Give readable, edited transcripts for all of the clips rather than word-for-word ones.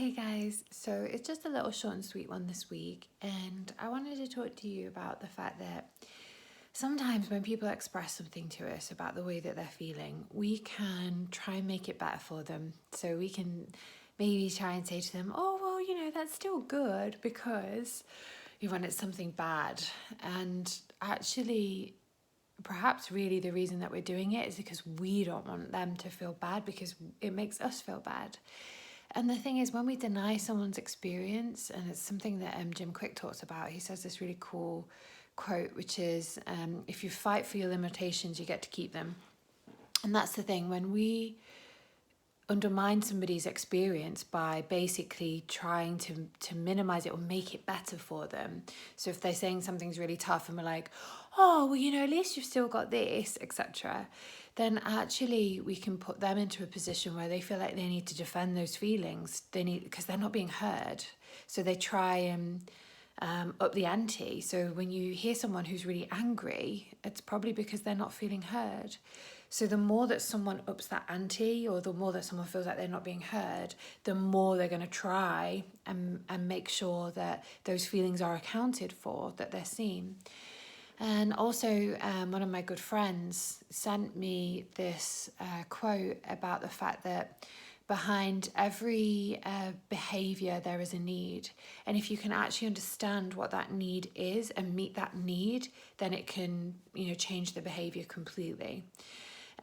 Hey guys, so it's just a little short and sweet one this week, and I wanted to talk to you about the fact that sometimes when people express something to us about the way that they're feeling, we can try and make it better for them. So we can maybe try and say to them, oh, well, that's still good because you want it's something bad. And actually, perhaps really the reason that we're doing it is because we don't want them to feel bad because it makes us feel bad. And the thing is, when we deny someone's experience, and it's something that Jim Kwik talks about, he says this really cool quote, which is, if you fight for your limitations, you get to keep them. And that's the thing, when we undermine somebody's experience by basically trying to minimize it or make it better for them. So if they're saying something's really tough and we're like, oh, well, at least you've still got this, etc., then actually we can put them into a position where they feel like they need to defend those feelings. Because they're not being heard. So they try and up the ante. So when you hear someone who's really angry, it's probably because they're not feeling heard. So the more that someone ups that ante, or the more that someone feels like they're not being heard, the more they're going to try and make sure that those feelings are accounted for, that they're seen. And also, one of my good friends sent me this quote about the fact that behind every behavior there is a need, and if you can actually understand what that need is and meet that need, then it can change the behavior completely.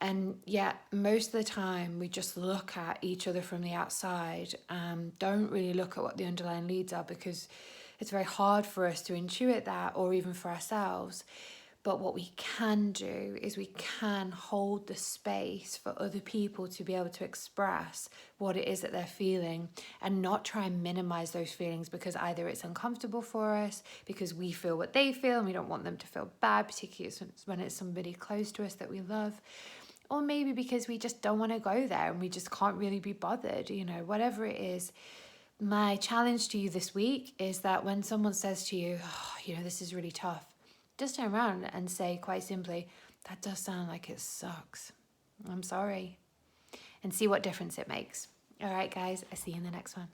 And yet most of the time we just look at each other from the outside and don't really look at what the underlying needs are, because it's very hard for us to intuit that, or even for ourselves. But what we can do is we can hold the space for other people to be able to express what it is that they're feeling, and not try and minimize those feelings because either it's uncomfortable for us, because we feel what they feel and we don't want them to feel bad, particularly when it's somebody close to us that we love. Or maybe because we just don't want to go there and we just can't really be bothered, whatever it is. My challenge to you this week is that when someone says to you, oh, this is really tough, just turn around and say quite simply, that does sound like it sucks. I'm sorry. And see what difference it makes. All right, guys, I'll see you in the next one.